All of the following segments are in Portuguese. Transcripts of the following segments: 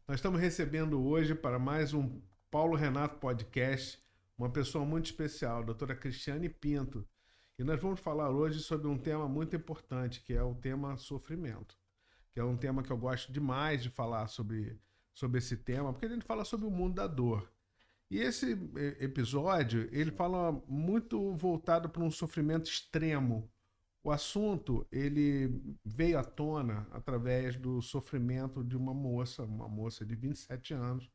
Nós estamos recebendo hoje para mais um Paulo Renato Podcast, uma pessoa muito especial, a doutora Cristiane Pinto. E nós vamos falar hoje sobre um tema muito importante, que é o tema sofrimento, que é um tema que eu gosto demais de falar sobre esse tema, porque a gente fala sobre o mundo da dor. E esse episódio, ele fala muito voltado para um sofrimento extremo. O assunto, ele veio à tona através do sofrimento de uma moça de 27 anos,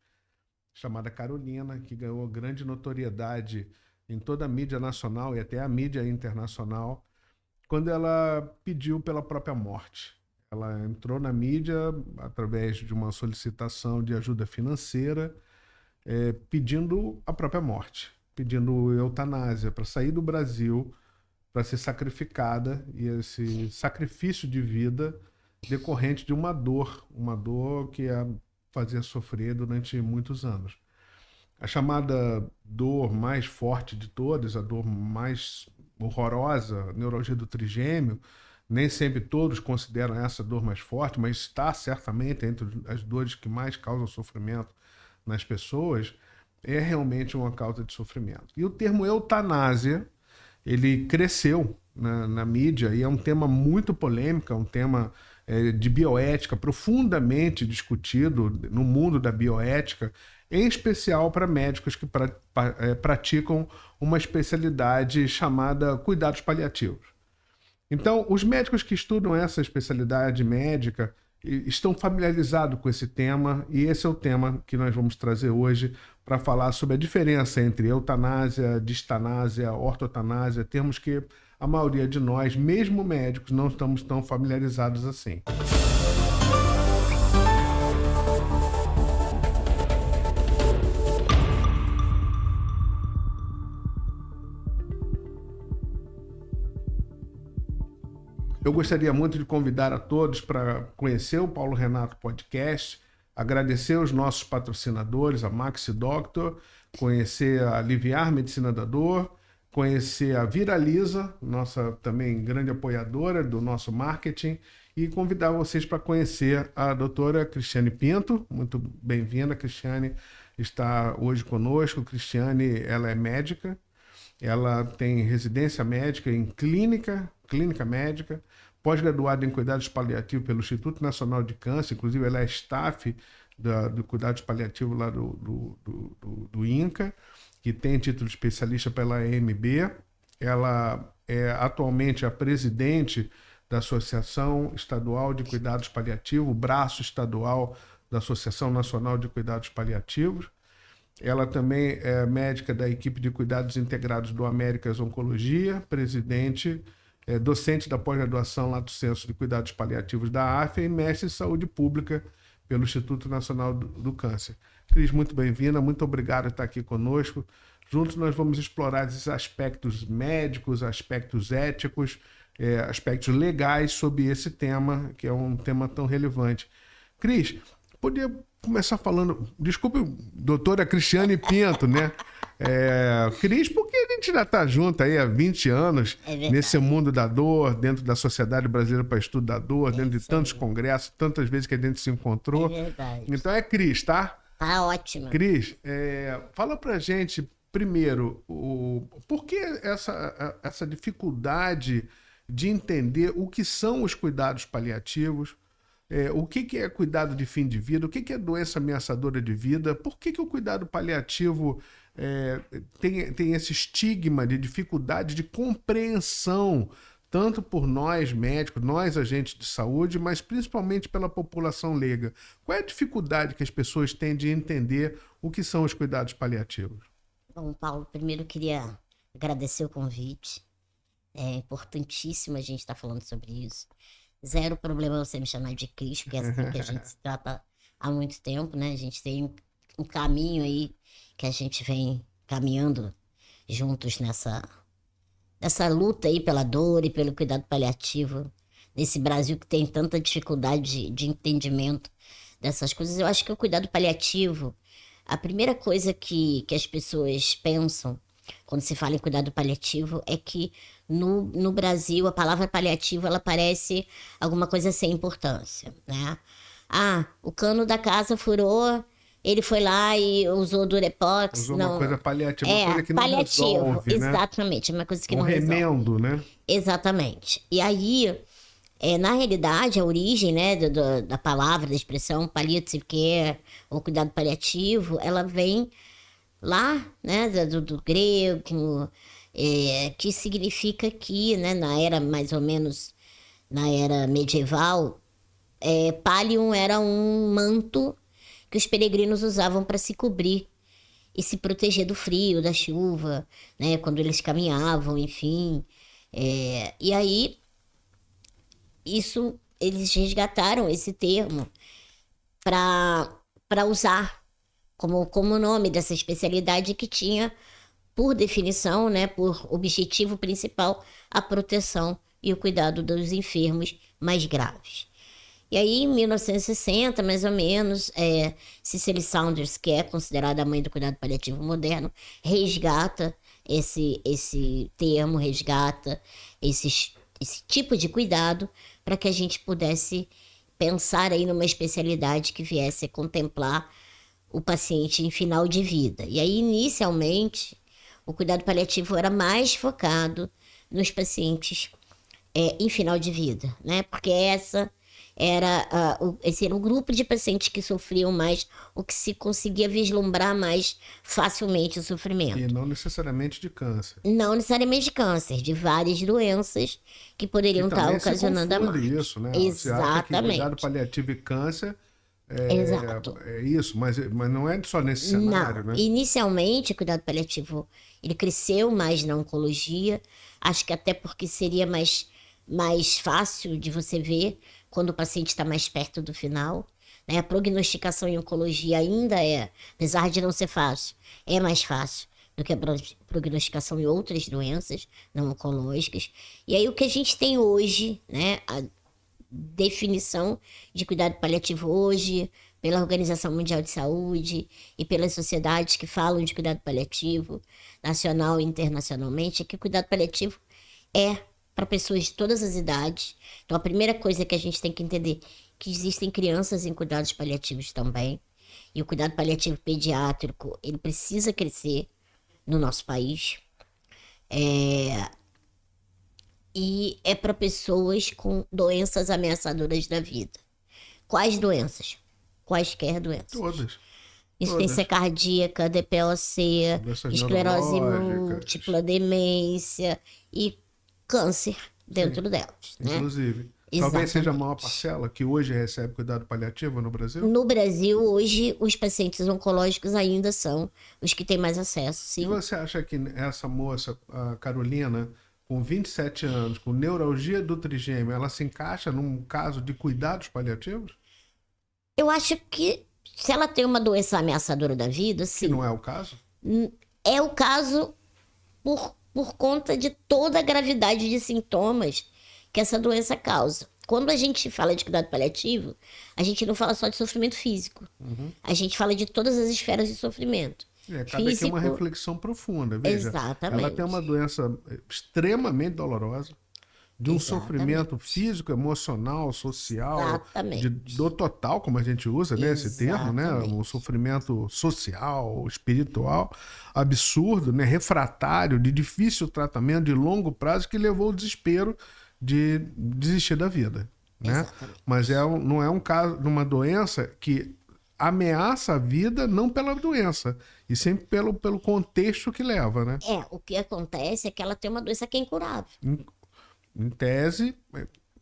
chamada Carolina, que ganhou grande notoriedade em toda a mídia nacional e até a mídia internacional, quando ela pediu pela própria morte. Ela entrou na mídia através de uma solicitação de ajuda financeira, pedindo a própria morte, pedindo eutanásia para sair do Brasil, para ser sacrificada, e esse sacrifício de vida decorrente de uma dor que a fazia sofrer durante muitos anos. A chamada dor mais forte de todas, a dor mais horrorosa, neuralgia do trigêmeo, nem sempre todos consideram essa dor mais forte, mas está certamente entre as dores que mais causam sofrimento nas pessoas, é realmente uma causa de sofrimento. E o termo eutanásia, ele cresceu na mídia e é um tema muito polêmico, é um tema de bioética profundamente discutido no mundo da bioética, em especial para médicos que praticam uma especialidade chamada cuidados paliativos. Então, os médicos que estudam essa especialidade médica estão familiarizados com esse tema, e esse é o tema que nós vamos trazer hoje para falar sobre a diferença entre eutanásia, distanásia, ortotanásia, termos que a maioria de nós, mesmo médicos, não estamos tão familiarizados assim. Eu gostaria muito de convidar a todos para conhecer o Paulo Renato Podcast, agradecer os nossos patrocinadores, a Maxi Doctor, conhecer a Aliviar Medicina da Dor, conhecer a Viraliza, nossa também grande apoiadora do nosso marketing, e convidar vocês para conhecer a doutora Cristiane Pinto. Muito bem-vinda, Cristiane está hoje conosco. Cristiane, ela é médica, ela tem residência médica em clínica médica, pós-graduada em cuidados paliativos pelo Instituto Nacional de Câncer, inclusive ela é staff do cuidados paliativos lá do INCA, que tem título de especialista pela AMB. Ela é atualmente a presidente da Associação Estadual de Cuidados Paliativos, o braço estadual da Associação Nacional de Cuidados Paliativos. Ela também é médica da equipe de cuidados integrados do Américas Oncologia, presidente, docente da pós-graduação lá do Centro de Cuidados Paliativos da AFA e mestre em saúde pública pelo Instituto Nacional do Câncer. Cris, muito bem-vinda, muito obrigado por estar aqui conosco. Juntos nós vamos explorar esses aspectos médicos, aspectos éticos, aspectos legais sobre esse tema, que é um tema tão relevante. Cris, podia começar falando, desculpe, doutora Cristiane Pinto, né? Cris, porque a gente já está junto aí há 20 anos nesse mundo da dor, dentro da Sociedade Brasileira para Estudo da Dor, dentro de tantos congressos, tantas vezes que a gente se encontrou. É verdade. Então é Cris, tá? Tá ótimo. Cris, fala pra gente, primeiro, por que essa dificuldade de entender o que são os cuidados paliativos, o que é cuidado de fim de vida, o que é doença ameaçadora de vida, por que o cuidado paliativo tem esse estigma de dificuldade de compreensão, tanto por nós médicos, nós agentes de saúde, mas principalmente pela população leiga. Qual é a dificuldade que as pessoas têm de entender o que são os cuidados paliativos? Bom, Paulo, primeiro eu queria agradecer o convite. É importantíssimo a gente estar falando sobre isso. Zero problema você me chamar de Cris, porque é assim que a gente se trata há muito tempo, né? A gente tem um caminho aí que a gente vem caminhando juntos nessa luta aí pela dor e pelo cuidado paliativo, nesse Brasil que tem tanta dificuldade de entendimento dessas coisas. Eu acho que o cuidado paliativo, a primeira coisa que as pessoas pensam quando se fala em cuidado paliativo é que no Brasil a palavra paliativo ela parece alguma coisa sem importância, né? Ah, o cano da casa furou, ele foi lá e usou Durepox. Usou uma Não, coisa paliativa, uma é, coisa que não paliativo, resolve, né? exatamente, é uma coisa que Um não resolve. remendo, né? Exatamente. E aí, na realidade, a origem, né, da palavra, da expressão palliative care, ou cuidado paliativo, ela vem lá, né, do grego, que significa que, né, na era mais ou menos, na era medieval, pallium era um manto que os peregrinos usavam para se cobrir e se proteger do frio, da chuva, né, quando eles caminhavam, enfim. E aí, eles resgataram esse termo para usar como nome dessa especialidade que tinha, por definição, né, por objetivo principal, a proteção e o cuidado dos enfermos mais graves. E aí, em 1960, mais ou menos, Cicely Saunders, que é considerada a mãe do cuidado paliativo moderno, resgata esse termo, resgata esse tipo de cuidado para que a gente pudesse pensar aí numa especialidade que viesse a contemplar o paciente em final de vida. E aí, inicialmente, o cuidado paliativo era mais focado nos pacientes em final de vida, né? Porque esse era o grupo de pacientes que sofriam mais, ou que se conseguia vislumbrar mais facilmente o sofrimento. E não necessariamente de câncer. Não necessariamente de câncer, de várias doenças que poderiam estar ocasionando a morte. Isso, né? Exatamente. Você acha que cuidado paliativo e câncer Exato. é isso, mas não é só nesse cenário, Não. né? Inicialmente, o cuidado paliativo, ele cresceu mais na oncologia, acho que até porque seria mais fácil de você ver quando o paciente está mais perto do final, né? A prognosticação em oncologia ainda apesar de não ser fácil, é mais fácil do que a prognosticação em outras doenças não oncológicas. E aí o que a gente tem hoje, né, a definição de cuidado paliativo hoje, pela Organização Mundial de Saúde e pelas sociedades que falam de cuidado paliativo, nacional e internacionalmente, é que o cuidado paliativo é para pessoas de todas as idades. Então, a primeira coisa que a gente tem que entender é que existem crianças em cuidados paliativos também. E o cuidado paliativo pediátrico, ele precisa crescer no nosso país. E é para pessoas com doenças ameaçadoras da vida. Quais doenças? Quaisquer doenças. Todas. Insuficiência cardíaca, DPOC, Doenças esclerose neurológicas. múltipla, demência e câncer dentro delas, né? Inclusive. Talvez seja a Exatamente. maior parcela que hoje recebe cuidado paliativo no Brasil. No Brasil, hoje, os pacientes oncológicos ainda são os que têm mais acesso, E sim. você acha que essa moça, a Carolina, com 27 anos, com neuralgia do trigêmeo, ela se encaixa num caso de cuidados paliativos? Eu acho que se ela tem uma doença ameaçadora da vida, Que sim. não é o caso? É o caso por conta de toda a gravidade de sintomas que essa doença causa. Quando a gente fala de cuidado paliativo, a gente não fala só de sofrimento físico. A gente fala de todas as esferas de sofrimento. Cabe aqui uma reflexão profunda. Veja, Exatamente. ela tem uma doença extremamente dolorosa, de um Exatamente. sofrimento físico, emocional, social, Exatamente. do total, como a gente usa, né, esse termo, né, Exatamente. um sofrimento social, espiritual, absurdo, né, refratário, de difícil tratamento, de longo prazo, que levou ao desespero de desistir da vida, né? Exatamente. Mas não é um caso de uma doença que ameaça a vida, não pela doença, e sempre pelo contexto que leva, né? O que acontece é que ela tem uma doença que é incurável. Em tese,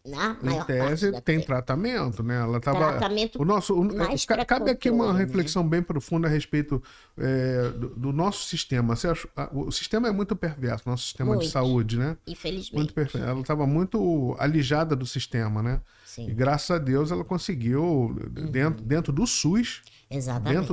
Na maior parte da tem tempo. tratamento, né? Ela tava, Tratamento cabe pra aqui uma controle, né? reflexão bem profunda a respeito do nosso sistema. O sistema é muito perverso, nosso sistema de Muito. saúde, né? Infelizmente. Muito perfeito. Ela estava muito alijada do sistema, né? Sim. E graças a Deus ela conseguiu, dentro do SUS, Exatamente.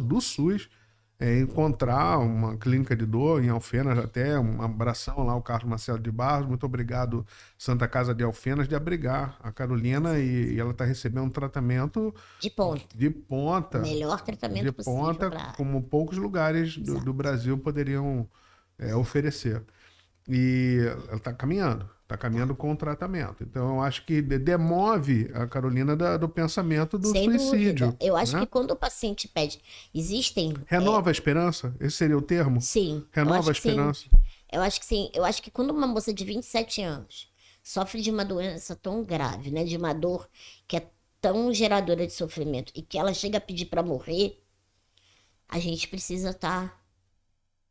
encontrar uma clínica de dor em Alfenas, até um abração lá ao Carlos Marcelo de Barros. Muito obrigado, Santa Casa de Alfenas, de abrigar a Carolina, e ela está recebendo um tratamento De ponta. de ponta. O melhor tratamento De possível ponta, para como poucos lugares do Brasil poderiam oferecer. E ela está caminhando. Está caminhando com o tratamento. Então, eu acho que demove a Carolina do pensamento do Sem suicídio. dúvida. Eu acho né? que quando o paciente pede, existem. Renova a esperança? Esse seria o termo? Sim. Renova a que sim. esperança? Eu acho que sim. Eu acho que quando uma moça de 27 anos sofre de uma doença tão grave, né? De uma dor que é tão geradora de sofrimento e que ela chega a pedir para morrer, a gente precisa estar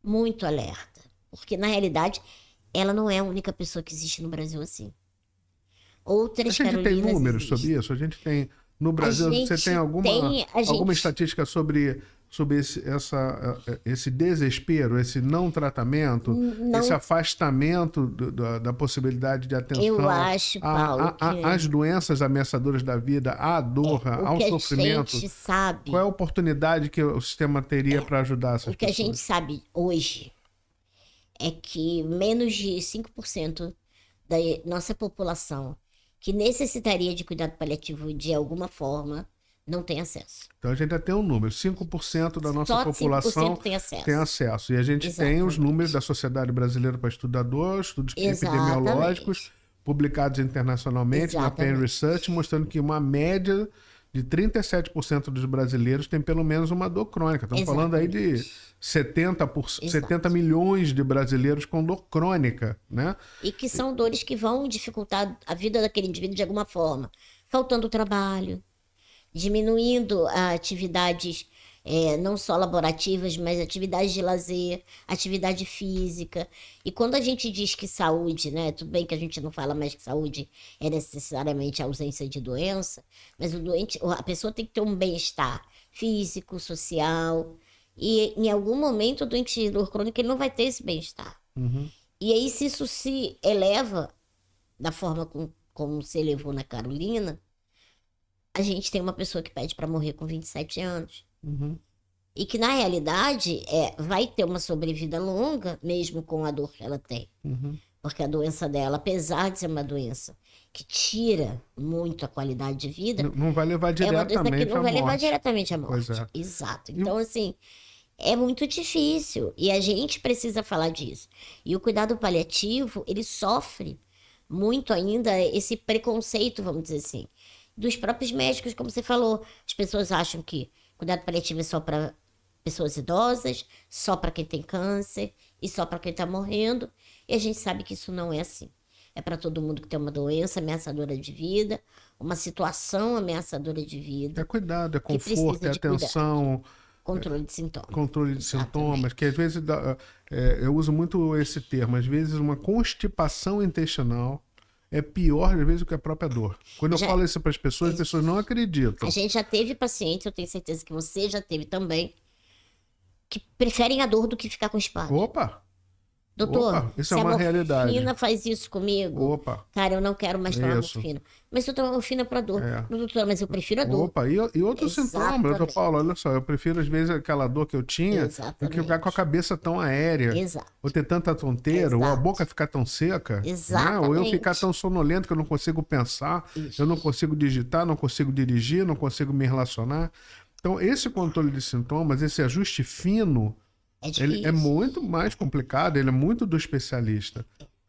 muito alerta. Porque, na realidade, ela não é a única pessoa que existe no Brasil assim. A Outras gente tem Carolinas números existem. sobre isso? A gente tem... No Brasil, você tem alguma estatística sobre esse desespero, esse não tratamento, esse afastamento da possibilidade de atenção Eu acho, Paulo, às doenças ameaçadoras da vida, à dor, ao sofrimento? A gente sabe, qual é a oportunidade que o sistema teria para ajudar essas pessoas? O que a gente sabe hoje é que menos de 5% da nossa população que necessitaria de cuidado paliativo de alguma forma não tem acesso. Então a gente já tem um número, 5% da nossa Só população 5% tem acesso. tem acesso. E a gente tem os números da Sociedade Brasileira para Estudo da Dor, estudos epidemiológicos publicados internacionalmente na Penn Research, mostrando que uma média de 37% dos brasileiros tem pelo menos uma dor crônica. Estamos falando aí de 70 milhões de brasileiros com dor crônica, né? E que são dores que vão dificultar a vida daquele indivíduo de alguma forma. Faltando trabalho, diminuindo atividades não só laborativas, mas atividades de lazer, atividade física. E quando a gente diz que saúde, né? Tudo bem que a gente não fala mais que saúde é necessariamente a ausência de doença, mas a pessoa tem que ter um bem-estar físico, social. E em algum momento o doente de dor crônica ele não vai ter esse bem-estar. Uhum. E aí, se isso se eleva da forma como se elevou na Carolina, a gente tem uma pessoa que pede para morrer com 27 anos. Uhum. E que, na realidade, vai ter uma sobrevida longa, mesmo com a dor que ela tem. Uhum. Porque a doença dela, apesar de ser uma doença que tira muito a qualidade de vida, não vai levar diretamente é uma doença que não vai levar diretamente à Pois morte. é. Exato. Então, assim, é muito difícil. E a gente precisa falar disso. E o cuidado paliativo, ele sofre muito ainda esse preconceito, vamos dizer assim, dos próprios médicos, como você falou. As pessoas acham que cuidado paliativo é só para pessoas idosas, só para quem tem câncer e só para quem está morrendo. E a gente sabe que isso não é assim. É para todo mundo que tem uma doença ameaçadora de vida, uma situação ameaçadora de vida. É cuidado, é conforto, é atenção. Controle de sintomas. Controle de sintomas, que às vezes eu uso muito esse termo, às vezes uma constipação intestinal é pior, às vezes, do que a própria dor. Quando eu falo isso para as pessoas não acreditam. A gente já teve pacientes, eu tenho certeza que você já teve também, que preferem a dor do que ficar constipado. Opa! Doutor, isso é uma realidade. Se a morfina faz isso comigo, cara, eu não quero mais tomar morfina. Mas eu tomo morfina para dor. Doutor, mas eu prefiro a dor. E outros sintomas, doutor Paulo, olha só, eu prefiro às vezes aquela dor que eu tinha do que ficar com a cabeça tão aérea. Exato. Ou ter tanta tonteira, ou a boca ficar tão seca. Exatamente. Né? Ou eu ficar tão sonolento que eu não consigo pensar, eu não consigo digitar, não consigo dirigir, não consigo me relacionar. Então, esse controle de sintomas, esse ajuste fino, ele é muito mais complicado, ele é muito do especialista.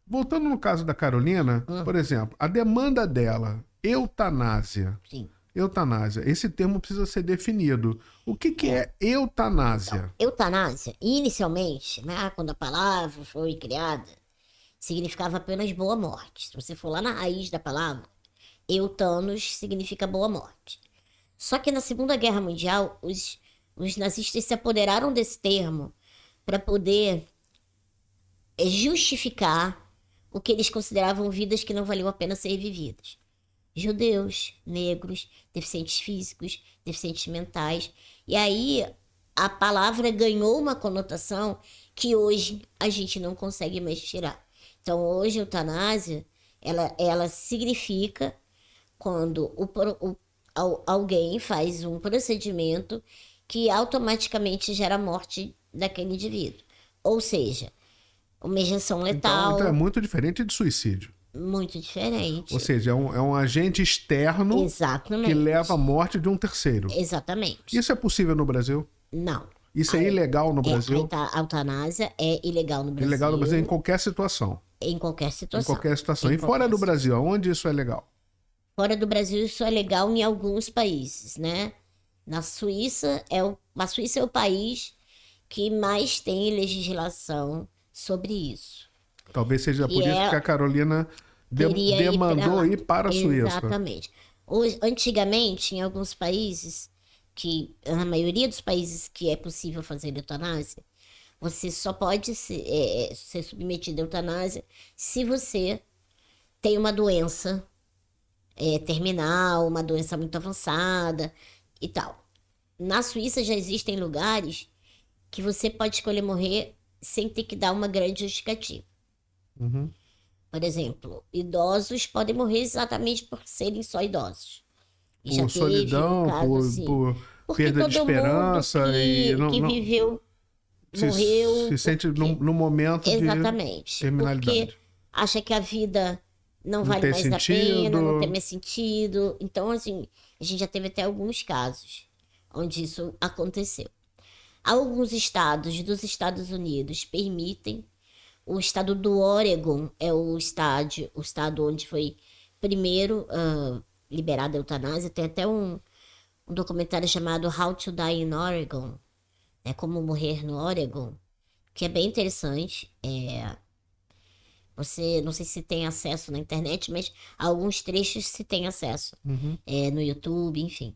Voltando no caso da Carolina, por exemplo, a demanda dela, eutanásia. Sim. Eutanásia, esse termo precisa ser definido. O que é eutanásia? Então, eutanásia, inicialmente, né, quando a palavra foi criada, significava apenas boa morte. Se você for lá na raiz da palavra, eutanos significa boa morte. Só que na Segunda Guerra Mundial, os nazistas se apoderaram desse termo para poder justificar o que eles consideravam vidas que não valiam a pena ser vividas. Judeus, negros, deficientes físicos, deficientes mentais. E aí a palavra ganhou uma conotação que hoje a gente não consegue mais tirar. Então hoje a eutanásia, ela significa quando alguém faz um procedimento que automaticamente gera a morte daquele indivíduo. Ou seja, uma injeção letal. Então é muito diferente de suicídio. Muito diferente. Ou seja, é um agente externo. Exatamente. Que leva à morte de um terceiro. Exatamente. Isso é possível no Brasil? Não. Isso é ilegal no Brasil? A eutanásia é ilegal no Brasil. Ilegal no Brasil em qualquer situação. Em qualquer Em situação. qualquer situação. Em E fora qualquer do Brasil, aonde isso é legal? Fora do Brasil, isso é legal em alguns países, né? Na Suíça, a Suíça é o país que mais tem legislação sobre isso. Talvez seja Que por isso que a é, Carolina queria ir para demandou lá. ir para a Suíça. Exatamente. Hoje, antigamente, em alguns países, que na maioria dos países que é possível fazer eutanásia, você só pode ser submetido à eutanásia se você tem uma doença terminal, uma doença muito avançada e tal. Na Suíça já existem lugares que você pode escolher morrer sem ter que dar uma grande justificativa. Uhum. Por exemplo, idosos podem morrer exatamente por serem só idosos. E já Por teve um solidão, caso assim. por Porque perda de todo mundo esperança e que viveu, se morreu, sente no momento de exatamente. Porque terminalidade. acha que a vida não Não vale tem mais a pena, não tem sentido. mais sentido. Então, assim, a gente já teve até alguns casos onde isso aconteceu. Alguns estados dos Estados Unidos permitem. O estado do Oregon é o estado onde foi primeiro liberada a eutanásia. Tem até um documentário chamado How to Die in Oregon, né, Como Morrer no Oregon, que é bem interessante. Você, não sei se tem acesso na internet, mas alguns trechos se tem acesso Uhum. no YouTube, enfim.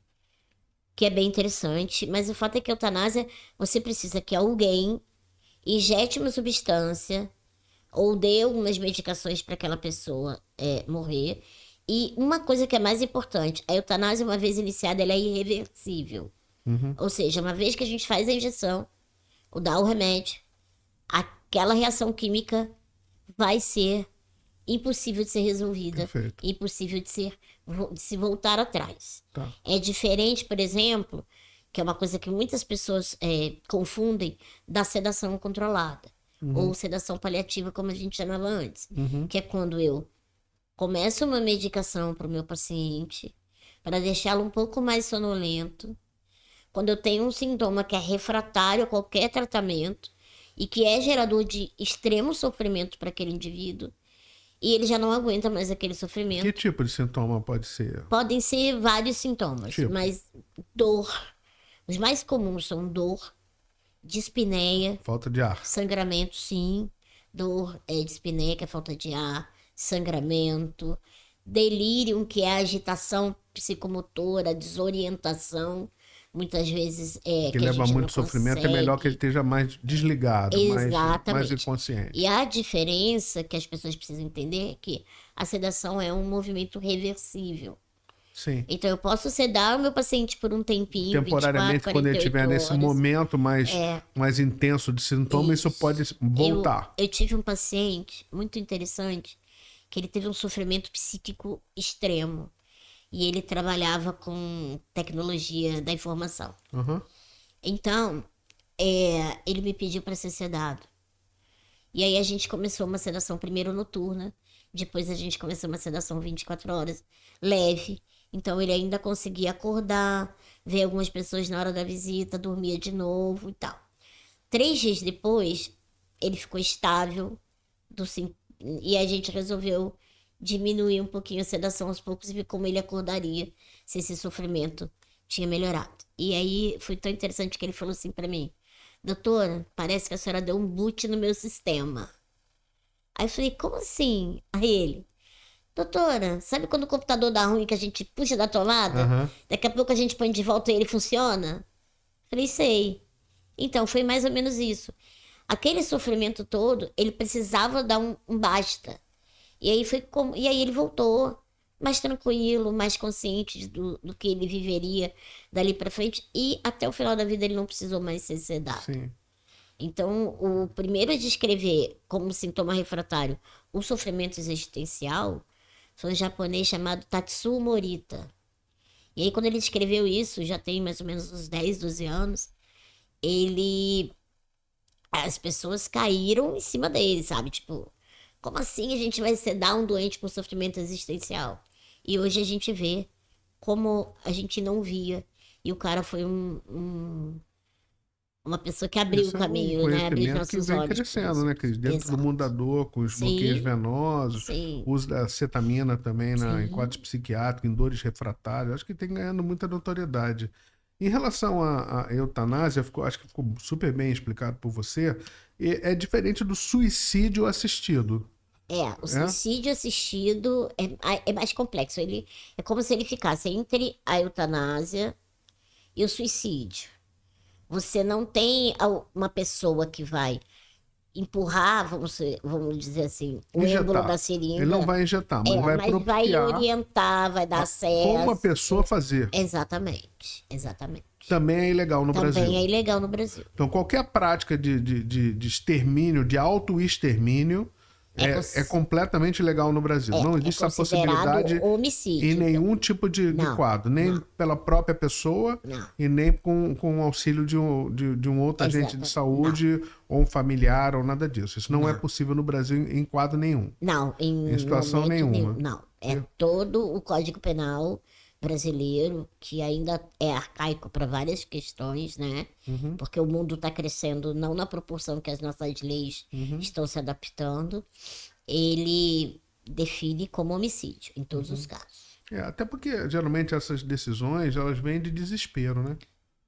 Que é bem interessante, mas o fato é que a eutanásia, você precisa que alguém injete uma substância ou dê algumas medicações para aquela pessoa morrer. E uma coisa que é mais importante, a eutanásia, uma vez iniciada, ela é irreversível. Uhum. Ou seja, uma vez que a gente faz a injeção, ou dá o remédio, aquela reação química vai ser impossível de ser resolvida, Perfeito. impossível de se voltar atrás. Tá. É diferente, por exemplo, que é uma coisa que muitas pessoas confundem, da sedação controlada. Ou sedação paliativa, como a gente chamava antes. Uhum. Que é quando eu começo uma medicação para o meu paciente, para deixá-lo um pouco mais sonolento, quando eu tenho um sintoma que é refratário a qualquer tratamento e que é gerador de extremo sofrimento para aquele indivíduo, e ele já não aguenta mais aquele sofrimento. Que tipo de sintoma pode ser? Podem ser vários sintomas, Tipo? mas dor. Os mais comuns são dor, dispneia, Falta de ar. sangramento, sim. Dor, dispneia, que é falta de ar, sangramento, delírio, que é a agitação psicomotora, desorientação. Muitas vezes Que que a leva gente muito não sofrimento, é melhor que ele consegue. esteja mais desligado, mais Exatamente. inconsciente. E a diferença que as pessoas precisam entender é que a sedação é um movimento reversível. Sim. Então, eu posso sedar o meu paciente por um tempinho, Temporariamente, 24, quando ele 48 estiver nesse horas. momento mais intenso de sintoma, isso pode voltar. Eu tive um paciente muito interessante, que ele teve um sofrimento psíquico extremo. E ele trabalhava com tecnologia da informação. Uhum. Então, ele me pediu para ser sedado. E aí a gente começou uma sedação primeiro noturna, depois a gente começou uma sedação 24 horas, leve. Então ele ainda conseguia acordar, ver algumas pessoas na hora da visita, dormia de novo e tal. 3 dias depois, ele ficou estável, e a gente resolveu diminuir um pouquinho a sedação aos poucos e ver como ele acordaria se esse sofrimento tinha melhorado. E aí foi tão interessante que ele falou assim para mim: doutora, parece que a senhora deu um boot no meu sistema. Aí eu falei: como assim? Aí ele: doutora, sabe quando o computador dá ruim que a gente puxa da tomada? Uhum. Daqui a pouco a gente põe de volta e ele funciona? Falei: sei. Então foi mais ou menos isso. Aquele sofrimento todo, ele precisava dar um basta. E aí ele voltou mais tranquilo, mais consciente do que ele viveria dali para frente. E até o final da vida ele não precisou mais ser sedado. Sim. Então, o primeiro a descrever como sintoma refratário o sofrimento existencial foi um japonês chamado Tatsuo Morita. E aí, quando ele escreveu isso, já tem mais ou menos uns 10, 12 anos, as pessoas caíram em cima dele, sabe? Tipo, como assim a gente vai sedar um doente com sofrimento existencial? E hoje a gente vê como a gente não via. E o cara foi uma uma pessoa que abriu Isso o é um caminho, né? Abriu os conhecimento que nossos vem olhos. crescendo, né, Cris? Dentro do mundo da dor, com os bloqueios Sim, venosos, sim, uso da cetamina também em sim. quadros psiquiátricos, em dores refratárias, acho que tem ganhando muita notoriedade. Em relação à eutanásia, acho que ficou super bem explicado por você, é diferente do suicídio assistido, O é? suicídio assistido é mais complexo. Ele é como se ele ficasse entre a eutanásia e o suicídio. Você não tem uma pessoa que vai empurrar, vamos dizer assim, o êmbolo da Injetar. Ele não seringa, vai injetar, mas ele vai mas vai propiciar orientar, vai dar como a acesso. pessoa fazer. Exatamente, exatamente. Também é ilegal no Também Brasil. é ilegal no Brasil. Então, qualquer prática de extermínio, de auto-extermínio, é completamente ilegal no Brasil. Não É existe essa considerado possibilidade em homicídio. nenhum tipo de Não, quadro, nem não. pela própria pessoa Não. e nem com o auxílio de um outro agente de Exato. saúde ou um familiar ou nada disso. Isso não é Não. possível no Brasil em quadro nenhum. Não, Em situação momento nenhuma. nenhum. Não. É todo o Código Penal brasileiro, que ainda é arcaico para várias questões, né? Porque o mundo está crescendo não na proporção que as nossas leis estão se adaptando. Ele define como homicídio, em todos os casos. Até porque geralmente essas decisões elas vêm de desespero, né?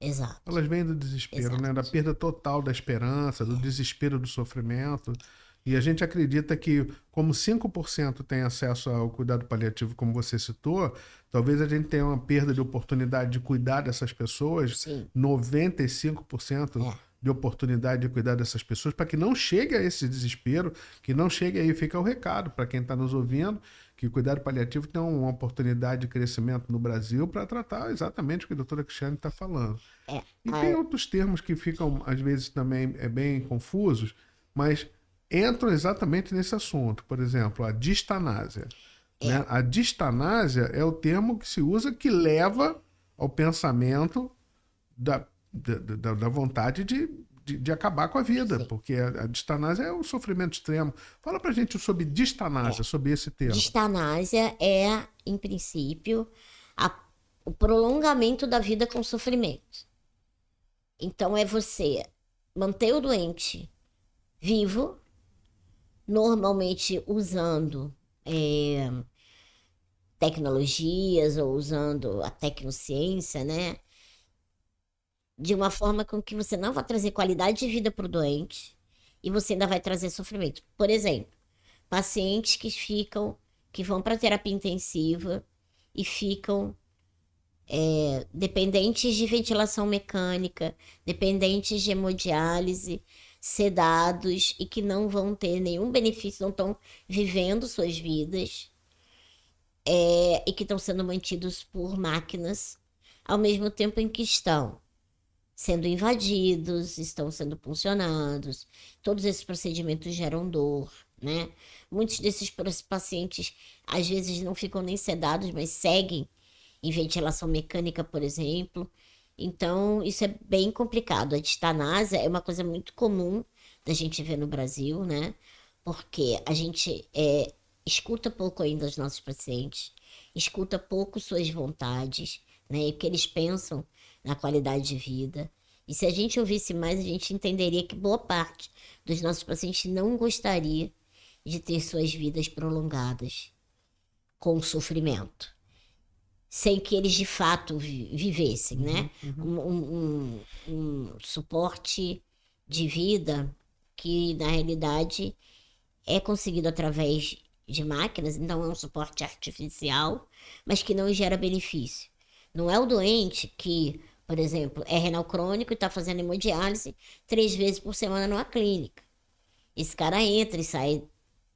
Exato. Elas vêm do desespero, né? Da perda total da esperança, do desespero do sofrimento. E a gente acredita que, como 5% tem acesso ao cuidado paliativo, como você citou, talvez a gente tenha uma perda de oportunidade de cuidar dessas pessoas, Sim. 95% de oportunidade de cuidar dessas pessoas, para que não chegue a esse desespero, que não chegue aí. Fica o recado para quem está nos ouvindo, que o cuidado paliativo tem uma oportunidade de crescimento no Brasil para tratar exatamente o que a doutora Cristiane está falando. E tem outros termos que ficam, às vezes, também bem confusos, mas entram exatamente nesse assunto. Por exemplo, a distanásia. Né? A distanásia é o termo que se usa que leva ao pensamento da vontade de acabar com a vida, porque a distanásia é um sofrimento extremo. Fala pra gente sobre distanásia, sobre esse termo. Distanásia é, em princípio, o prolongamento da vida com sofrimento. Então, é você manter o doente vivo, normalmente usando tecnologias ou usando a tecnociência, né? De uma forma com que você não vai trazer qualidade de vida para o doente e você ainda vai trazer sofrimento. Por exemplo, pacientes que vão para terapia intensiva e ficam dependentes de ventilação mecânica, dependentes de hemodiálise, sedados e que não vão ter nenhum benefício, não estão vivendo suas vidas e que estão sendo mantidos por máquinas, ao mesmo tempo em que estão sendo invadidos, estão sendo puncionados. Todos esses procedimentos geram dor, né? Muitos desses pacientes, às vezes, não ficam nem sedados, mas seguem em ventilação mecânica, por exemplo. Então, isso é bem complicado. A distanásia é uma coisa muito comum da gente ver no Brasil, né? Porque a gente escuta pouco ainda os nossos pacientes, escuta pouco suas vontades, né? E o que eles pensam na qualidade de vida. E se a gente ouvisse mais, a gente entenderia que boa parte dos nossos pacientes não gostaria de ter suas vidas prolongadas com sofrimento, sem que eles de fato vivessem, né? Um suporte de vida que, na realidade, é conseguido através de máquinas, então é um suporte artificial, mas que não gera benefício. Não é o doente que, por exemplo, é renal crônico e está fazendo hemodiálise 3 vezes por semana numa clínica. Esse cara entra e sai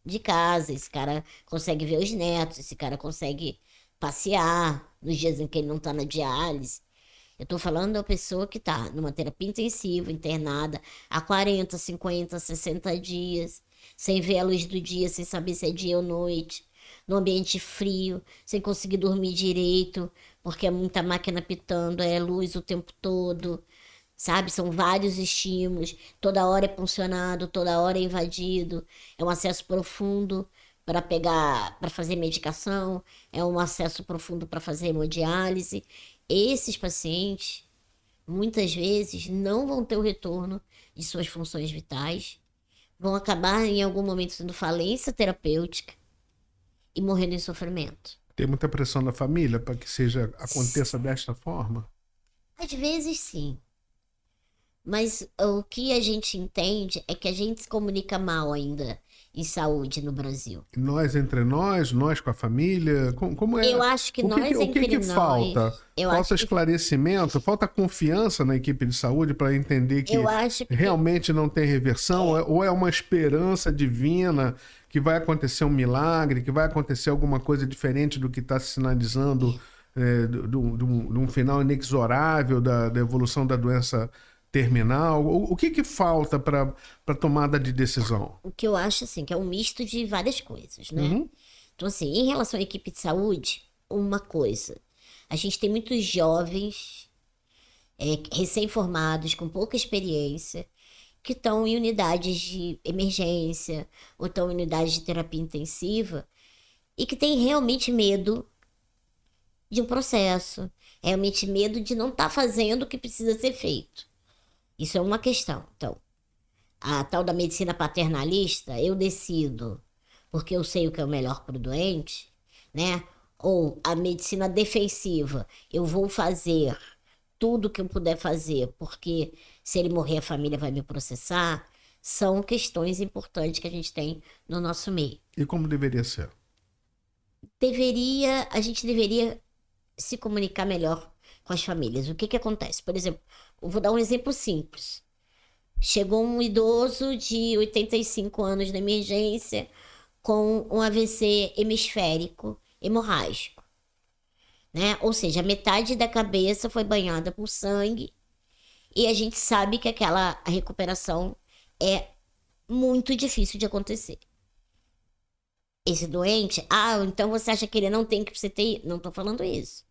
de casa, esse cara consegue ver os netos, esse cara consegue passear nos dias em que ele não está na diálise. Eu estou falando da pessoa que está numa terapia intensiva, internada há 40, 50, 60 dias, sem ver a luz do dia, sem saber se é dia ou noite, no ambiente frio, sem conseguir dormir direito, porque é muita máquina pitando, é luz o tempo todo, sabe? São vários estímulos, toda hora é puncionado, toda hora é invadido, é um acesso profundo para fazer medicação, é um acesso profundo para fazer hemodiálise. Esses pacientes muitas vezes não vão ter o retorno de suas funções vitais, vão acabar em algum momento tendo falência terapêutica e morrendo em sofrimento. Tem muita pressão da família para que aconteça desta forma? Às vezes sim. Mas o que a gente entende é que a gente se comunica mal ainda em saúde no Brasil. Nós entre nós com a família, como é? Eu acho que nós o que entre que nós... falta? Eu Falta acho que esclarecimento? Falta confiança na equipe de saúde para entender que eu acho que realmente não tem reversão? Ou é uma esperança divina que vai acontecer um milagre, que vai acontecer alguma coisa diferente do que está se sinalizando de um final inexorável da evolução da doença terminal? O que falta para tomada de decisão? o que eu acho assim, que é um misto de várias coisas, né? Uhum. Então, assim, em relação à equipe de saúde, uma coisa, a gente tem muitos jovens, recém-formados, com pouca experiência, que estão em unidades de emergência ou estão em unidades de terapia intensiva e que têm realmente medo de um processo, realmente medo de não estar fazendo o que precisa ser feito. Isso é uma questão. Então, a tal da medicina paternalista, eu decido porque eu sei o que é o melhor para o doente, né? Ou a medicina defensiva, eu vou fazer tudo que eu puder fazer, porque se ele morrer a família vai me processar, são questões importantes que a gente tem no nosso meio. E como deveria ser? A gente deveria se comunicar melhor com as famílias. O que que acontece? Por exemplo, eu vou dar um exemplo simples. Chegou um idoso de 85 anos na emergência com um AVC hemisférico hemorrágico, né? Ou seja, metade da cabeça foi banhada por sangue e a gente sabe que a recuperação é muito difícil de acontecer. Esse doente, então você acha que ele não tem que ir pro CTI? Não tô falando isso.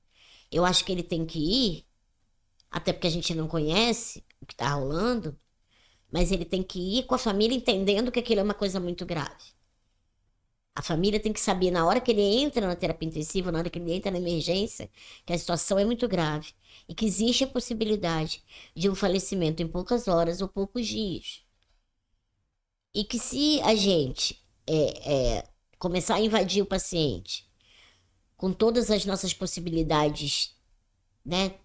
Eu acho que ele tem que ir, até porque a gente não conhece o que tá rolando, mas ele tem que ir com a família entendendo que aquilo é uma coisa muito grave. A família tem que saber, na hora que ele entra na terapia intensiva, na hora que ele entra na emergência, que a situação é muito grave e que existe a possibilidade de um falecimento em poucas horas ou poucos dias. E que se a gente começar a invadir o paciente com todas as nossas possibilidades, né,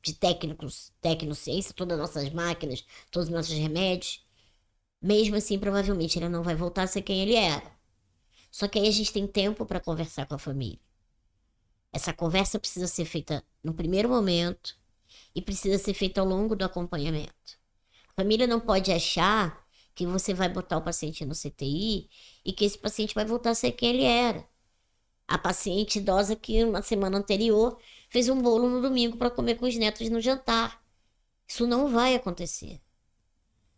de tecnociência, todas as nossas máquinas, todos os nossos remédios, mesmo assim, provavelmente ele não vai voltar a ser quem ele era. Só que aí a gente tem tempo para conversar com a família. Essa conversa precisa ser feita no primeiro momento e precisa ser feita ao longo do acompanhamento. A família não pode achar que você vai botar o paciente no CTI e que esse paciente vai voltar a ser quem ele era. A paciente idosa que na semana anterior fez um bolo no domingo para comer com os netos no jantar. Isso não vai acontecer.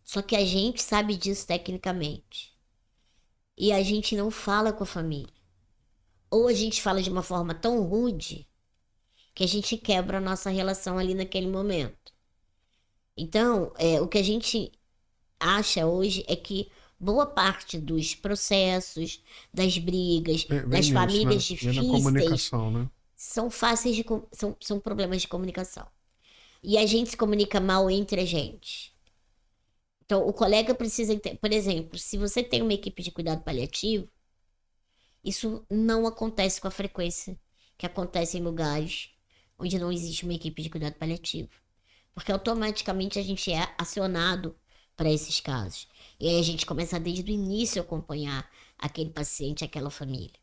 Só que a gente sabe disso tecnicamente. E a gente não fala com a família. Ou a gente fala de uma forma tão rude que a gente quebra a nossa relação ali naquele momento. Então, o que a gente acha hoje é que boa parte dos processos, das brigas, das famílias difíceis, comunicação, né? são fáceis são problemas de comunicação. E a gente se comunica mal entre a gente. Então, o colega precisa entender, por exemplo, se você tem uma equipe de cuidado paliativo, isso não acontece com a frequência que acontece em lugares onde não existe uma equipe de cuidado paliativo. Porque automaticamente a gente é acionado para esses casos. E aí a gente começa desde o início a acompanhar aquele paciente, aquela família.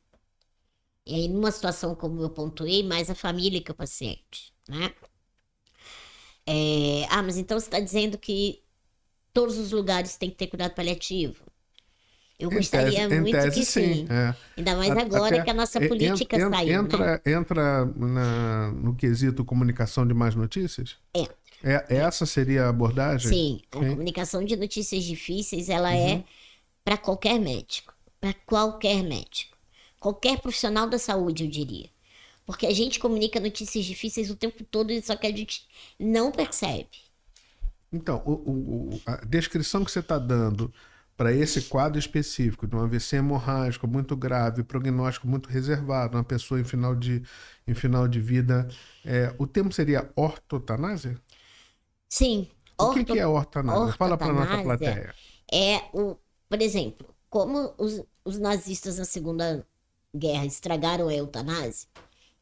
E aí, numa situação como eu pontuei, mais a família que o paciente, né? Mas então você está dizendo que todos os lugares têm que ter cuidado paliativo? Eu gostaria muito que sim. Ainda mais agora que a nossa política saiu, né? Entra no quesito comunicação de más notícias? Essa seria a abordagem? Sim, a comunicação de notícias difíceis, ela é para qualquer médico. Para qualquer médico. Qualquer profissional da saúde, eu diria. Porque a gente comunica notícias difíceis o tempo todo, só que a gente não percebe. Então, a descrição que você está dando para esse quadro específico de um AVC hemorrágico muito grave, prognóstico muito reservado, uma pessoa em final de vida, o termo seria ortotanásia? Sim. O que é a ortotanásia? Fala para nossa Ortotanásia plateia. por exemplo, como os nazistas na Segunda Guerra estragaram a eutanásia,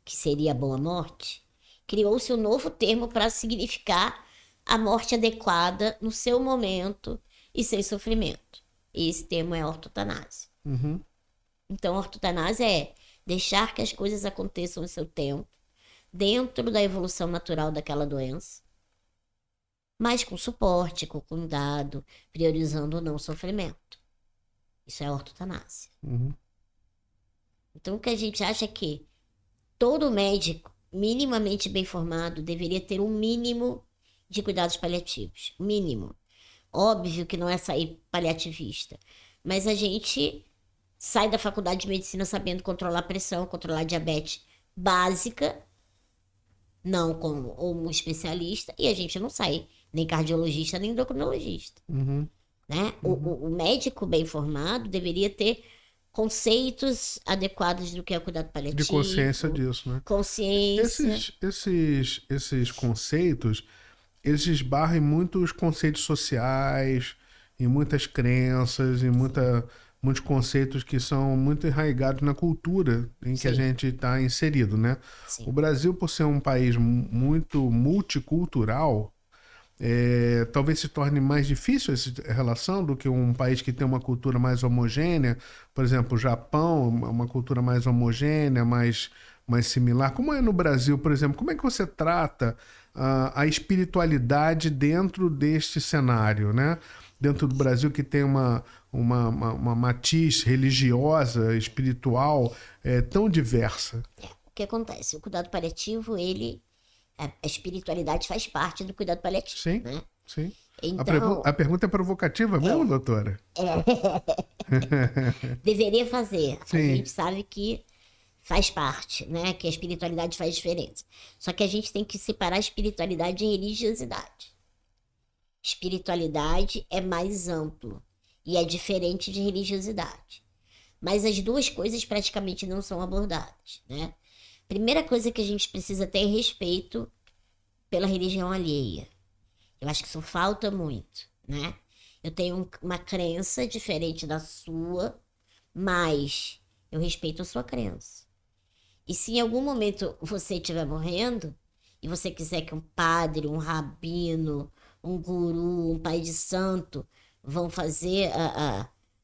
que seria a boa morte, criou-se um novo termo para significar a morte adequada no seu momento e sem sofrimento. E esse termo é ortotanásia. Uhum. Então, ortotanásia é deixar que as coisas aconteçam no seu tempo, dentro da evolução natural daquela doença, mas com suporte, com cuidado, priorizando o não sofrimento. Isso é ortotanásia. Uhum. Então, o que a gente acha é que todo médico minimamente bem formado deveria ter um mínimo de cuidados paliativos. Mínimo. Óbvio que não é sair paliativista, mas a gente sai da faculdade de medicina sabendo controlar a pressão, controlar a diabetes básica, não como um especialista, e a gente não sai nem cardiologista, nem endocrinologista. Uhum. Né? O médico bem formado deveria ter conceitos adequados do que é o cuidado paliativo. De consciência disso, né? Consciência. Esses conceitos, eles esbarram em muitos conceitos sociais, em muitas crenças, em muitos conceitos que são muito enraigados na cultura em que a gente está inserido, né? Sim. O Brasil, por ser um país muito multicultural, talvez se torne mais difícil essa relação do que um país que tem uma cultura mais homogênea. Por exemplo, o Japão, uma cultura mais homogênea, mais similar. Como é no Brasil, por exemplo? Como é que você trata a espiritualidade dentro deste cenário, né? Dentro do Brasil, que tem uma matiz religiosa, espiritual, tão diversa. O que acontece? O cuidado paliativo, a espiritualidade faz parte do cuidado paliativo. Sim, né? sim. Então, A pergunta é provocativa mesmo, doutora? deveria fazer. Sim. A gente sabe que faz parte, né? Que a espiritualidade faz diferença. Só que a gente tem que separar a espiritualidade e religiosidade. Espiritualidade é mais amplo e é diferente de religiosidade. Mas as duas coisas praticamente não são abordadas, né? Primeira coisa que a gente precisa ter é respeito pela religião alheia. Eu acho que isso falta muito, né? Eu tenho uma crença diferente da sua, mas eu respeito a sua crença. E se em algum momento você estiver morrendo e você quiser que um padre, um rabino, um guru, um pai de santo vão fazer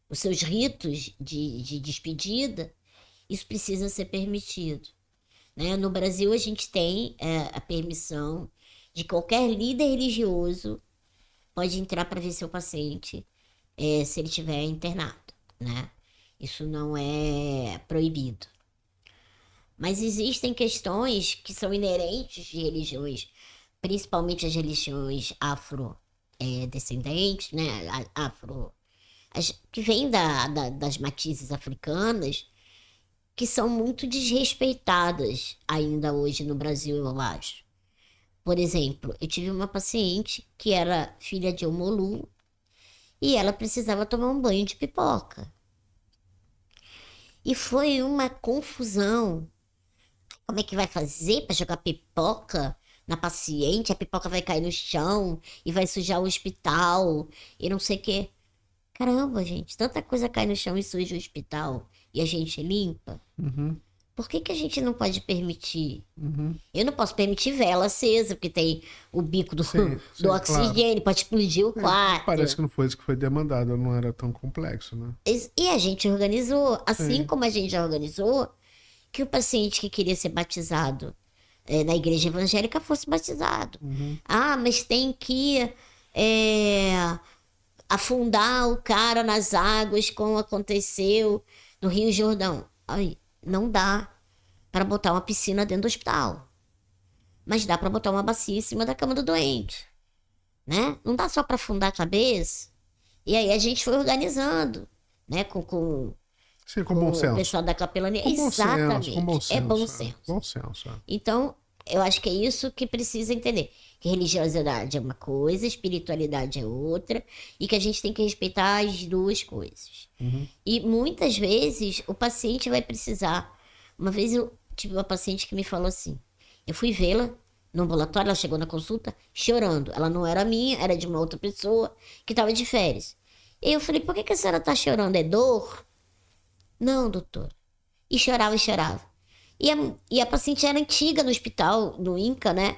os seus ritos de despedida, isso precisa ser permitido. Né? No Brasil, a gente tem a permissão de qualquer líder religioso pode entrar para ver seu paciente se ele estiver internado. Né? Isso não é proibido. Mas existem questões que são inerentes de religiões, principalmente as religiões afrodescendentes, né? Que vêm das matizes africanas, que são muito desrespeitadas ainda hoje no Brasil, eu acho. Por exemplo, eu tive uma paciente que era filha de Omolu e ela precisava tomar um banho de pipoca. E foi uma confusão. Como é que vai fazer para jogar pipoca na paciente? A pipoca vai cair no chão e vai sujar o hospital e não sei o quê. Caramba, gente, tanta coisa cai no chão e suja o hospital e a gente limpa. Uhum. Por que a gente não pode permitir? Uhum. Eu não posso permitir vela acesa, porque tem o bico do oxigênio, claro. Pode explodir o quarto. Parece que não foi isso que foi demandado, não era tão complexo, né? E a gente organizou, assim como a gente já organizou, que o paciente que queria ser batizado na igreja evangélica fosse batizado. Uhum. Ah, mas tem que afundar o cara nas águas, como aconteceu no Rio Jordão. Ai, não dá para botar uma piscina dentro do hospital. Mas dá para botar uma bacia em cima da cama do doente. Né? Não dá só para afundar a cabeça. E aí a gente foi organizando, né? Com bom senso. O pessoal da capelania. Exatamente. Com bom senso. É bom senso. Bom senso. Então, eu acho que é isso que precisa entender. Que religiosidade é uma coisa, espiritualidade é outra, e que a gente tem que respeitar as duas coisas. Uhum. E muitas vezes o paciente vai precisar. Uma vez eu tive uma paciente que me falou assim, eu fui vê-la no ambulatório, ela chegou na consulta chorando. Ela não era minha, era de uma outra pessoa que estava de férias. E eu falei, por que a senhora está chorando? É dor? Não, doutora. E chorava e chorava. E a paciente era antiga no hospital, no INCA, né?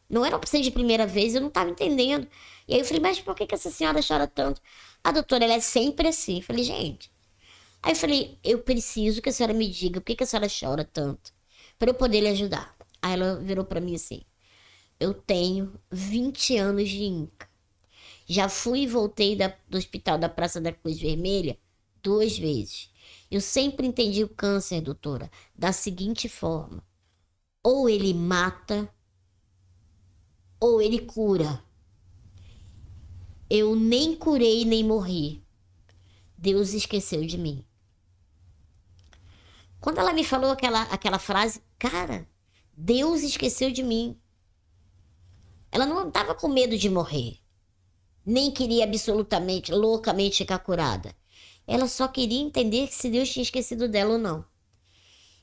Não era uma paciente de primeira vez, eu não estava entendendo. E aí eu falei, mas por que essa senhora chora tanto? A doutora, ela é sempre assim. Eu falei, gente. Aí eu falei, eu preciso que a senhora me diga por que a senhora chora tanto, para eu poder lhe ajudar. Aí ela virou para mim assim, eu tenho 20 anos de INCA. Já fui e voltei do hospital da Praça da Cruz Vermelha 2 vezes. Eu sempre entendi o câncer, doutora, da seguinte forma. Ou ele mata, ou ele cura. Eu nem curei, nem morri. Deus esqueceu de mim. Quando ela me falou aquela frase, cara, Deus esqueceu de mim. Ela não estava com medo de morrer. Nem queria absolutamente, loucamente ficar curada. Ela só queria entender se Deus tinha esquecido dela ou não.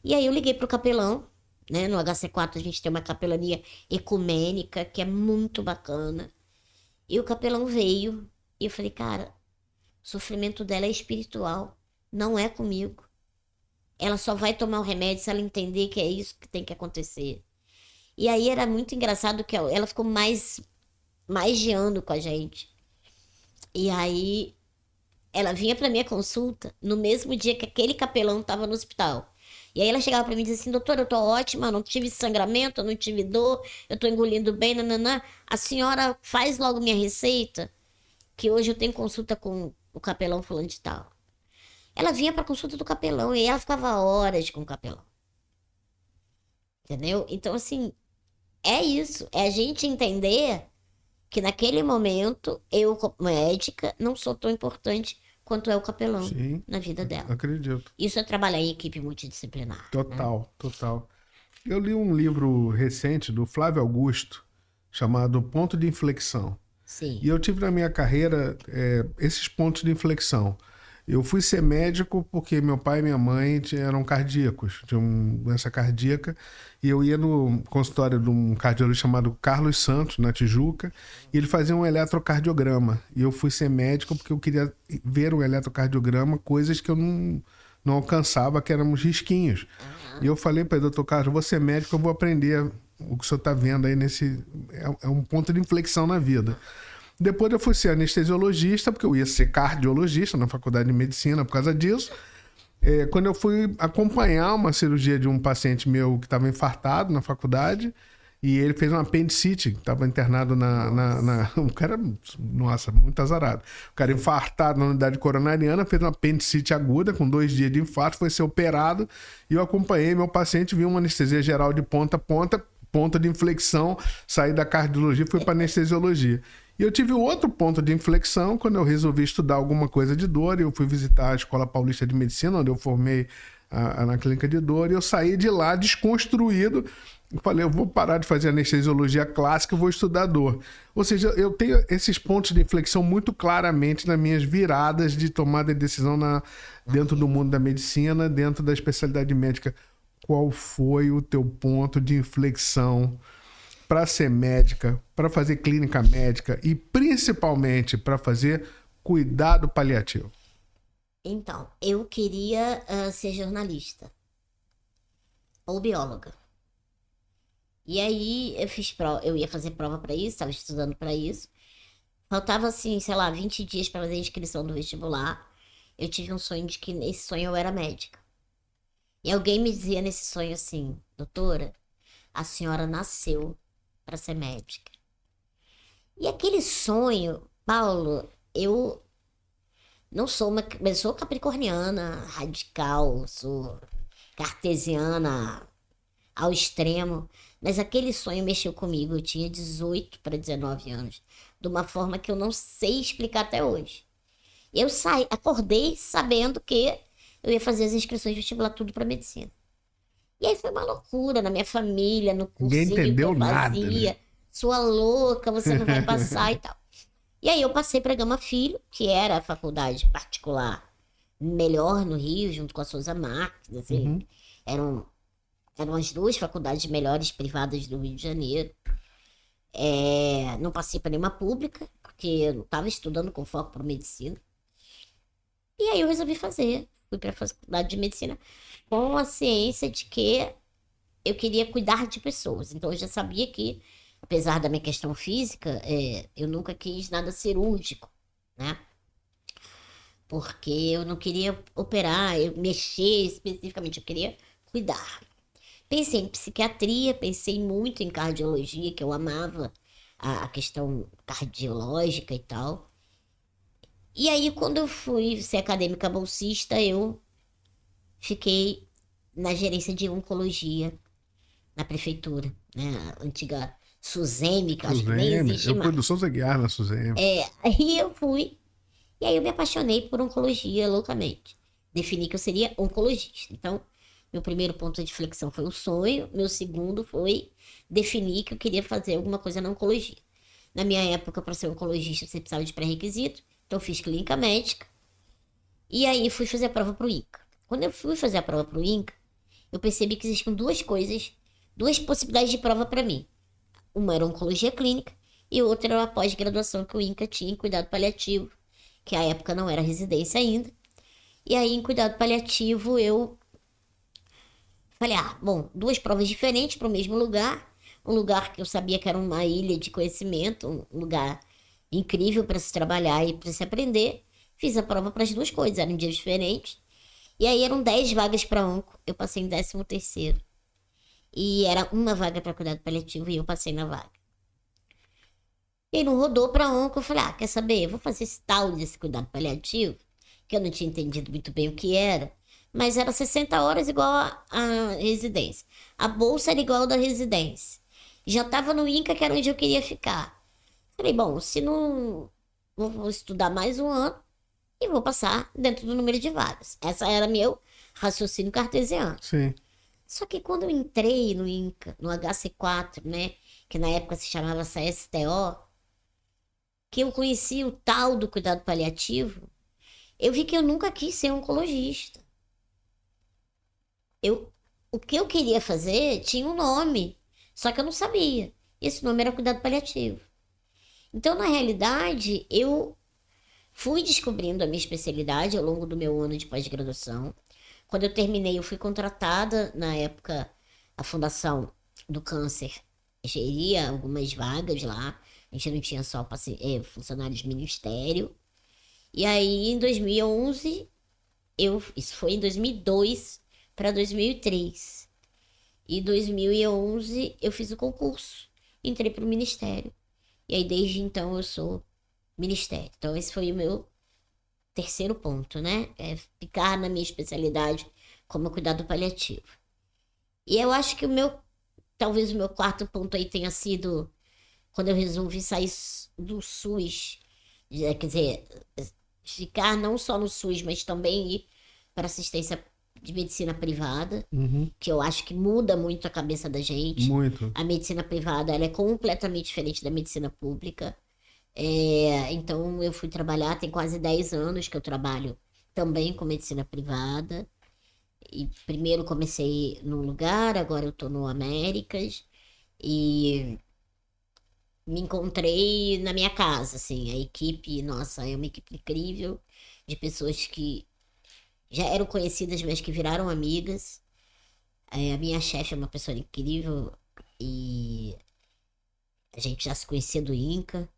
E aí eu liguei pro capelão, né? No HC4 a gente tem uma capelania ecumênica, que é muito bacana. E o capelão veio e eu falei, cara, o sofrimento dela é espiritual, não é comigo. Ela só vai tomar o remédio se ela entender que é isso que tem que acontecer. E aí era muito engraçado que ela ficou mais de ano com a gente. E aí ela vinha pra minha consulta no mesmo dia que aquele capelão estava no hospital. E aí ela chegava pra mim e dizia assim, doutora, eu tô ótima, eu não tive sangramento, eu não tive dor, eu tô engolindo bem, nananã. A senhora faz logo minha receita, que hoje eu tenho consulta com o capelão fulano de tal. Ela vinha pra consulta do capelão e ela ficava horas com o capelão. Entendeu? Então, assim, é isso. É a gente entender que naquele momento, eu, como médica, não sou tão importante quanto é o capelão. Sim, na vida dela. Acredito. Isso é trabalhar em equipe multidisciplinar. Total, né? Total. Eu li um livro recente do Flávio Augusto, chamado Ponto de Inflexão. Sim. E eu tive na minha carreira esses pontos de inflexão. Eu fui ser médico porque meu pai e minha mãe eram cardíacos, tinham doença cardíaca, e eu ia no consultório de um cardiologista chamado Carlos Santos, na Tijuca, e ele fazia um eletrocardiograma. E eu fui ser médico porque eu queria ver o eletrocardiograma, coisas que eu não alcançava, que eram risquinhos. E eu falei para ele, doutor Carlos, eu vou ser médico, eu vou aprender o que o senhor está vendo aí nesse... É um ponto de inflexão na vida. Depois eu fui ser anestesiologista, porque eu ia ser cardiologista na faculdade de medicina por causa disso. Quando eu fui acompanhar uma cirurgia de um paciente meu que estava infartado na faculdade, e ele fez uma apendicite, estava internado O cara, nossa, muito azarado. O cara infartado na unidade coronariana, fez uma apendicite aguda, com 2 dias de infarto, foi ser operado, e eu acompanhei meu paciente, vi uma anestesia geral de ponta a ponta, ponto de inflexão, saí da cardiologia e fui para anestesiologia. E eu tive outro ponto de inflexão quando eu resolvi estudar alguma coisa de dor. Eu fui visitar a Escola Paulista de Medicina, onde eu formei na clínica de dor, e eu saí de lá desconstruído. Eu falei, eu vou parar de fazer anestesiologia clássica e vou estudar dor. Ou seja, eu tenho esses pontos de inflexão muito claramente nas minhas viradas de tomada de decisão dentro do mundo da medicina, dentro da especialidade médica. Qual foi o teu ponto de inflexão para ser médica, para fazer clínica médica e principalmente para fazer cuidado paliativo? Então, eu queria ser jornalista ou bióloga. E aí eu ia fazer prova para isso, estava estudando para isso. Faltava assim, sei lá, 20 dias para fazer a inscrição do vestibular. Eu tive um sonho de que nesse sonho eu era médica. E alguém me dizia nesse sonho assim, doutora, a senhora nasceu para ser médica. E aquele sonho, Paulo, eu não sou eu sou capricorniana, radical, sou cartesiana ao extremo, mas aquele sonho mexeu comigo. Eu tinha 18 para 19 anos, de uma forma que eu não sei explicar até hoje. Eu acordei sabendo que eu ia fazer as inscrições de vestibular tudo para medicina. E aí foi uma loucura na minha família, no cursinho Ninguém entendeu que eu fazia. Nada, né? Sua louca, você não vai passar e tal. E aí eu passei para Gama Filho, que era a faculdade particular melhor no Rio, junto com a Souza Marques, assim. Eram eram as 2 faculdades melhores privadas do Rio de Janeiro. Não passei para nenhuma pública, porque eu estava estudando com foco para medicina. E aí eu resolvi fazer. Fui para a faculdade de medicina com a ciência de que eu queria cuidar de pessoas. Então eu já sabia que, apesar da minha questão física, eu nunca quis nada cirúrgico, né? Porque eu não queria operar, eu mexer especificamente, eu queria cuidar. Pensei em psiquiatria, pensei muito em cardiologia, que eu amava a questão cardiológica e tal. E aí, quando eu fui ser acadêmica bolsista, eu fiquei na gerência de oncologia na prefeitura, né? A antiga Suzeme, que eu acho que nem Suzeme, existe eu fui mais. do Souza Guiar na Suzeme. Aí eu fui, e aí eu me apaixonei por oncologia loucamente. Defini que eu seria oncologista. Então, meu primeiro ponto de flexão foi o sonho, meu segundo foi definir que eu queria fazer alguma coisa na oncologia. Na minha época, para ser oncologista, você precisava de pré-requisito, então eu fiz clínica médica, e aí fui fazer a prova para o INCA. Quando eu fui fazer a prova para o INCA, eu percebi que existiam 2 coisas, 2 possibilidades de prova para mim. Uma era oncologia clínica e outra era a pós-graduação que o INCA tinha em cuidado paliativo, que à época não era residência ainda. E aí, em cuidado paliativo, eu falei, bom, 2 provas diferentes para o mesmo lugar. Um lugar que eu sabia que era uma ilha de conhecimento, um lugar incrível para se trabalhar e para se aprender. Fiz a prova para as 2 coisas, eram dias diferentes. E aí eram 10 vagas para onco, eu passei em 13º. E era uma vaga para cuidado paliativo e eu passei na vaga. E aí não rodou para onco, eu falei, quer saber, eu vou fazer esse tal desse cuidado paliativo, que eu não tinha entendido muito bem o que era, mas era 60 horas igual a residência. A bolsa era igual a da residência. Já estava no INCA, que era onde eu queria ficar. Falei, bom, se não... Vou estudar mais um ano e vou passar dentro do número de vagas. Essa era meu raciocínio cartesiano. Sim. Só que quando eu entrei no INCA, no HC4, né, que na época se chamava STO, que eu conheci o tal do cuidado paliativo, eu vi que eu nunca quis ser oncologista. O que eu queria fazer tinha um nome, só que eu não sabia. Esse nome era cuidado paliativo. Então, na realidade, eu fui descobrindo a minha especialidade ao longo do meu ano de pós-graduação. Quando eu terminei, eu fui contratada, na época, a Fundação do Câncer geria algumas vagas lá. A gente não tinha só funcionários de ministério. E aí, em 2011, isso foi em 2002 para 2003. E em 2011, eu fiz o concurso. Entrei para o ministério. E aí, desde então, eu sou ministério. Então, esse foi o meu terceiro ponto, né? Ficar na minha especialidade como cuidado paliativo. E eu acho que talvez o meu quarto ponto aí tenha sido quando eu resolvi sair do SUS, quer dizer, ficar não só no SUS, mas também ir para assistência de medicina privada, que eu acho que muda muito a cabeça da gente. Muito. A medicina privada, ela é completamente diferente da medicina pública. Então, eu fui trabalhar, tem quase 10 anos que eu trabalho também com medicina privada. E primeiro comecei num lugar, agora eu tô no Américas. E me encontrei na minha casa, assim. A equipe, nossa, é uma equipe incrível de pessoas que já eram conhecidas, mas que viraram amigas. A minha chefe é uma pessoa incrível e a gente já se conhecia do INCA.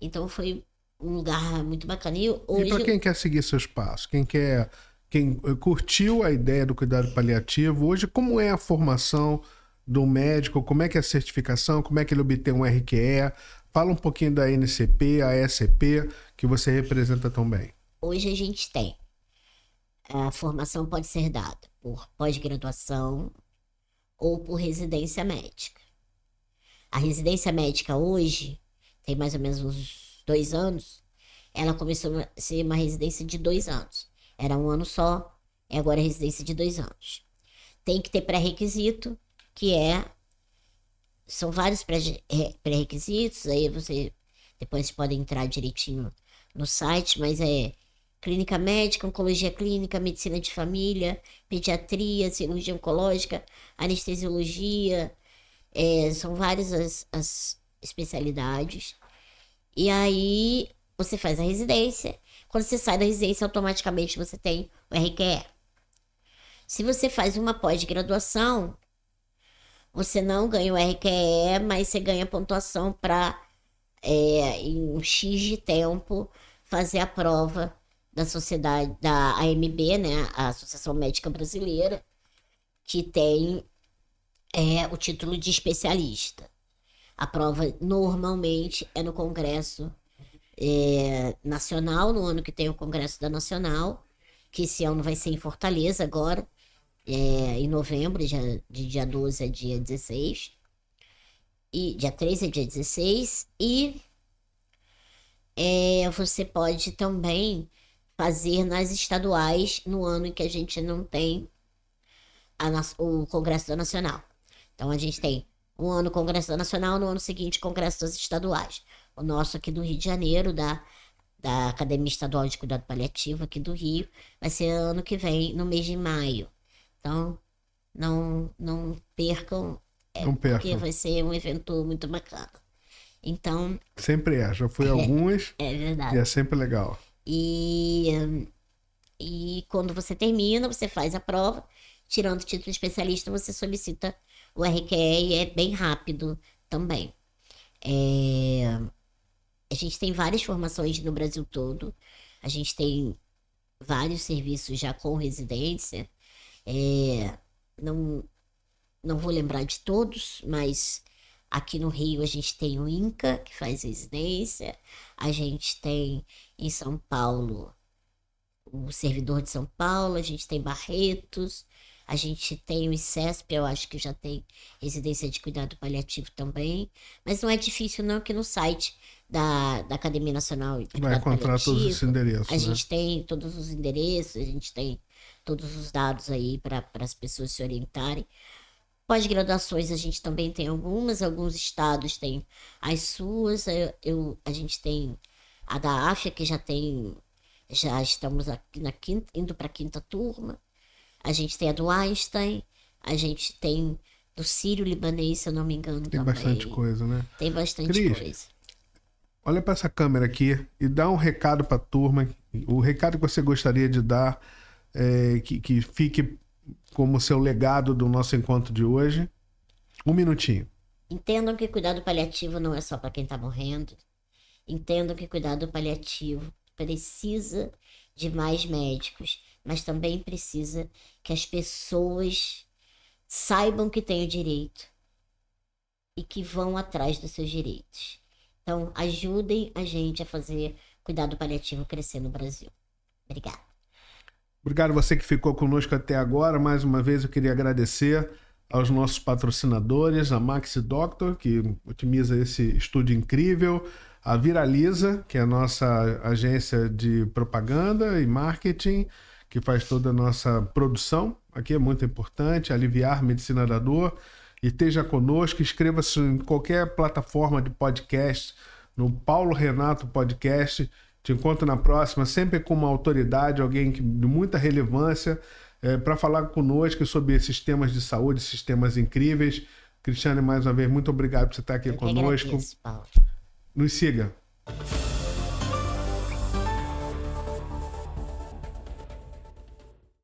Então foi um lugar muito bacana. E hoje... para quem quer seguir seus passos, quem curtiu a ideia do cuidado paliativo, hoje como é a formação do médico, como é que é a certificação, como é que ele obtém um RQE? Fala um pouquinho da NCP, a ECP, que você representa tão bem. Hoje a gente tem. A formação pode ser dada por pós-graduação ou por residência médica. A residência médica hoje tem mais ou menos uns 2 anos, ela começou a ser uma residência de 2 anos. Era um ano só, e agora é residência de 2 anos. Tem que ter pré-requisito, que são vários pré-requisitos, aí depois você pode entrar direitinho no site, mas clínica médica, oncologia clínica, medicina de família, pediatria, cirurgia oncológica, anestesiologia, são várias as especialidades. E aí você faz a residência. Quando você sai da residência, automaticamente você tem o RQE. Se você faz uma pós-graduação, você não ganha o RQE, mas você ganha pontuação para, em um X de tempo, fazer a prova da sociedade, da AMB, né, a Associação Médica Brasileira, que tem o título de especialista. A prova normalmente é no Congresso Nacional, no ano que tem o Congresso da Nacional, que esse ano vai ser em Fortaleza agora, em novembro, de dia 12 a dia 16, e dia 13 a dia 16, e você pode também fazer nas estaduais no ano em que a gente não tem o Congresso da Nacional. Então a gente tem um ano Congresso da Nacional, no ano seguinte Congresso das Estaduais. O nosso aqui do Rio de Janeiro, da Academia Estadual de Cuidado Paliativo aqui do Rio, vai ser ano que vem, no mês de maio. Então, não percam, Não percam. porque vai ser um evento muito bacana. Então... Sempre já fui algumas. É verdade. E é sempre legal. E quando você termina, você faz a prova, tirando o título de especialista, você solicita o RQE e é bem rápido também. A gente tem várias formações no Brasil todo, a gente tem vários serviços já com residência, não vou lembrar de todos, mas aqui no Rio a gente tem o INCA, que faz residência, a gente tem em São Paulo o Servidor de São Paulo, a gente tem Barretos, a gente tem o ICESP, eu acho que já tem residência de cuidado paliativo também, mas não é difícil não, que no site da Academia Nacional de Cuidado Vai encontrar Paliativo, todos os endereços, a gente tem todos os endereços, a gente tem todos os dados aí para as pessoas se orientarem. Pós-graduações a gente também tem alguns estados têm as suas, a gente tem a da AFIA, que já estamos aqui indo para a 5ª turma. A gente tem a do Einstein, a gente tem do Sírio-Libanês, se eu não me engano, Tem também. bastante coisa, né? Tem bastante Cris, coisa. Olha para essa câmera aqui e dá um recado para a turma. O recado que você gostaria de dar, que fique como seu legado do nosso encontro de hoje. 1 minutinho. Entendam que cuidado paliativo não é só para quem está morrendo. Entendam que cuidado paliativo precisa de mais médicos, mas também precisa que as pessoas saibam que têm o direito e que vão atrás dos seus direitos. Então, ajudem a gente a fazer cuidado paliativo crescer no Brasil. Obrigada. Obrigado você que ficou conosco até agora. Mais uma vez eu queria agradecer aos nossos patrocinadores, a Maxi Doctor, que otimiza esse estúdio incrível, a Viraliza, que é a nossa agência de propaganda e marketing, que faz toda a nossa produção. Aqui é muito importante, aliviar medicina da dor. E esteja conosco, inscreva-se em qualquer plataforma de podcast, no Paulo Renato Podcast. Te encontro na próxima, sempre com uma autoridade, alguém de muita relevância, para falar conosco sobre esses temas de saúde, esses temas incríveis. Cristiane, mais uma vez, muito obrigado por você estar aqui conosco. Agradeço, Paulo. Nos siga.